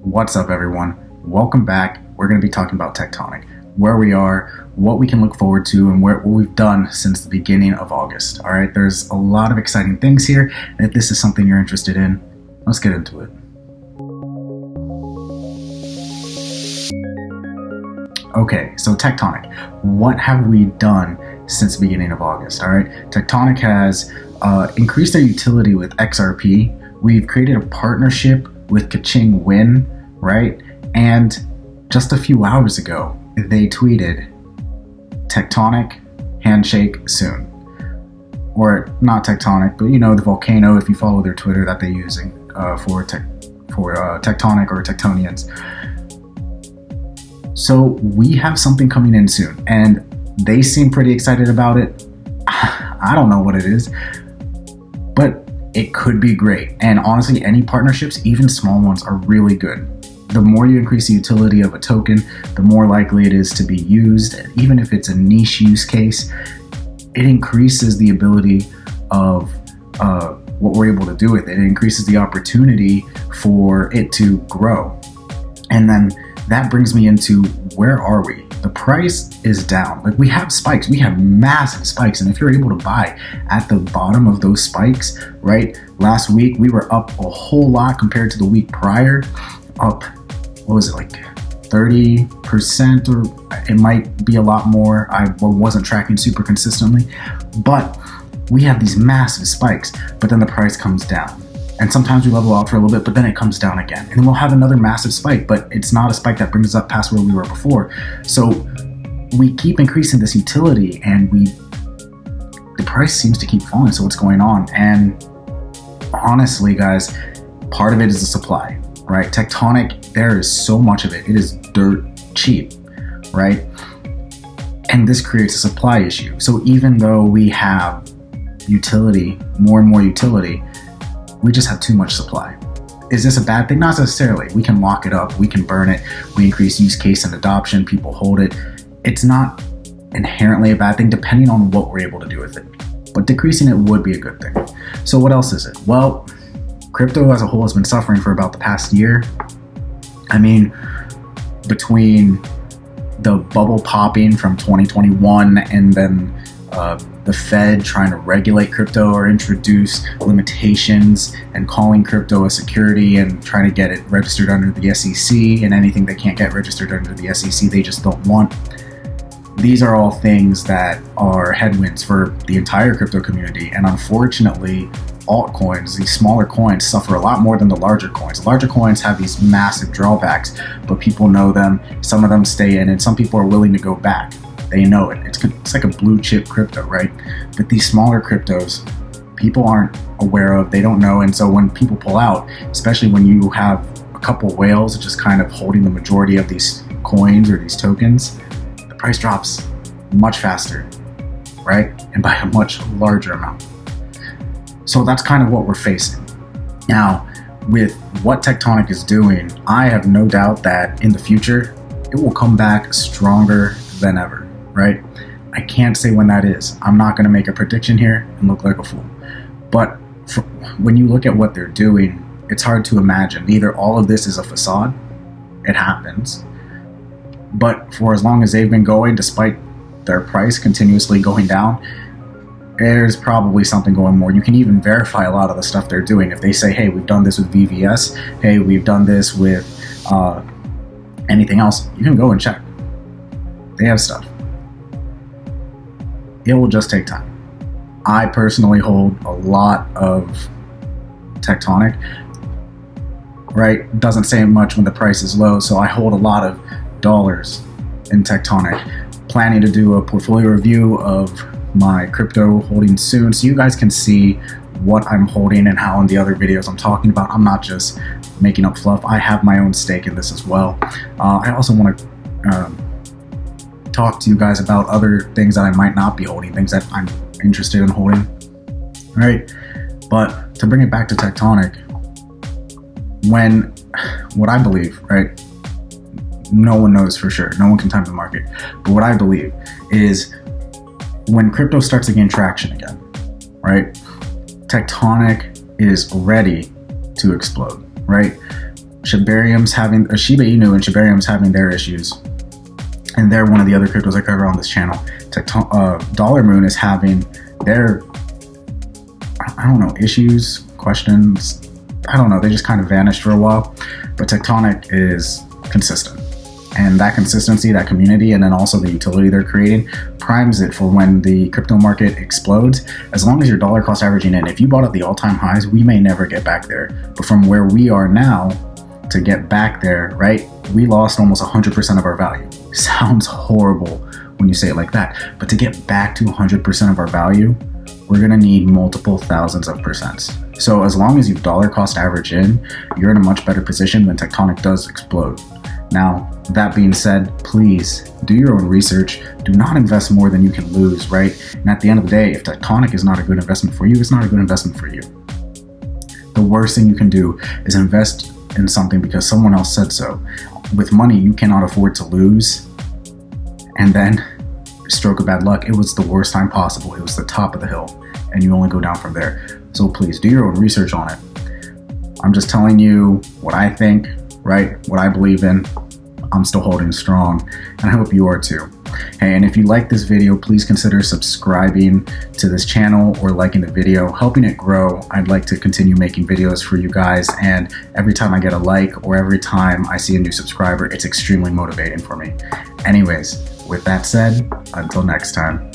What's up, everyone? Welcome back. We're going to be talking about Tectonic, where we are, what we can look forward to, and what we've done since the beginning of August. All right, there's a lot of exciting things here, and if this is something you're interested in, let's get into it. Okay, so Tectonic, what have we done since the beginning of August? All right, Tectonic has increased their utility with XRP. We've created a partnership with Kaching Win, right? And just a few hours ago, they tweeted, Tectonic, handshake soon. Or not Tectonic, but you know, the volcano, if you follow their Twitter that they're using for Tectonic or Tectonians. So we have something coming in soon, and they seem pretty excited about it. I don't know what it is, but it could be great. And honestly, any partnerships, even small ones, are really good. The more you increase the utility of a token, the more likely it is to be used. And even if it's a niche use case, it increases the ability of what we're able to do with it. It increases the opportunity for it to grow. And then that brings me into, where are we? The price is down. Like, we have spikes, we have massive spikes. And if you're able to buy at the bottom of those spikes, right? Last week, we were up a whole lot compared to the week prior, up, what was it, like 30%, or it might be a lot more. I wasn't tracking super consistently, but we have these massive spikes, but then the price comes down. And sometimes we level out for a little bit, but then it comes down again. And then we'll have another massive spike, but it's not a spike that brings us up past where we were before. So we keep increasing this utility, and the price seems to keep falling. So what's going on? And honestly, guys, part of it is the supply, right? Tectonic, there is so much of it. It is dirt cheap, right? And this creates a supply issue. So even though we have utility, more and more utility, we just have too much supply. Is this a bad thing? Not necessarily. We can lock it up, we can burn it, we increase use case and adoption, people hold it. It's not inherently a bad thing depending on what we're able to do with it. But decreasing it would be a good thing. So what else is it? Well, crypto as a whole has been suffering for about the past year. I mean, between the bubble popping from 2021 and then the Fed trying to regulate crypto or introduce limitations and calling crypto a security and trying to get it registered under the SEC, and anything they can't get registered under the SEC, they just don't want. These are all things that are headwinds for the entire crypto community. And unfortunately, altcoins, these smaller coins, suffer a lot more than the larger coins. The larger coins have these massive drawbacks, but people know them. Some of them stay in, and some people are willing to go back. They know it. It's like a blue chip crypto, right? But these smaller cryptos, people aren't aware of, they don't know. And so when people pull out, especially when you have a couple whales just kind of holding the majority of these coins or these tokens, the price drops much faster, right? And by a much larger amount. So that's kind of what we're facing. Now, with what Tectonic is doing, I have no doubt that in the future, it will come back stronger than ever. Right? I can't say when that is. I'm not going to make a prediction here and look like a fool. But when you look at what they're doing, it's hard to imagine. Either all of this is a facade, it happens, but for as long as they've been going, despite their price continuously going down, there's probably something going more. You can even verify a lot of the stuff they're doing. If they say, hey, we've done this with VVS, hey, we've done this with anything else, you can go and check. They have stuff. It will just take time. I personally hold a lot of Tectonic, right? Doesn't say much when the price is low, so I hold a lot of dollars in Tectonic. Planning to do a portfolio review of my crypto holdings soon, so you guys can see what I'm holding and how in the other videos I'm talking about. I'm not just making up fluff. I have my own stake in this as well. I also want to talk to you guys about other things that I might not be holding, things that I'm interested in holding, right? But to bring it back to Tectonic, what I believe, right? No one knows for sure. No one can time the market. But what I believe is when crypto starts to gain traction again, right? Tectonic is ready to explode, right? Shibarium's having, or Shiba Inu and Shibarium's having their issues. And they're one of the other cryptos I cover on this channel. Dollar Moon is having their, I don't know, issues, questions. I don't know. They just kind of vanished for a while. But Tectonic is consistent. And that consistency, that community, and then also the utility they're creating primes it for when the crypto market explodes. As long as your dollar cost averaging in, if you bought at the all-time highs, we may never get back there. But from where we are now to get back there, right, we lost almost 100% of our value. Sounds horrible when you say it like that. But to get back to 100% of our value, we're going to need multiple thousands of percents. So as long as you dollar cost average in, you're in a much better position when Tectonic does explode. Now, that being said, please do your own research. Do not invest more than you can lose, right? And at the end of the day, if Tectonic is not a good investment for you, it's not a good investment for you. The worst thing you can do is invest in something because someone else said so. With money you cannot afford to lose, and then stroke of bad luck, it was the worst time possible. It was the top of the hill, and you only go down from there. So please do your own research on it. I'm just telling you what I think, right? What I believe in. I'm still holding strong, and I hope you are too. Hey, and if you like this video, please consider subscribing to this channel or liking the video, helping it grow. I'd like to continue making videos for you guys, and every time I get a like or every time I see a new subscriber, it's extremely motivating for me. Anyways, with that said, until next time.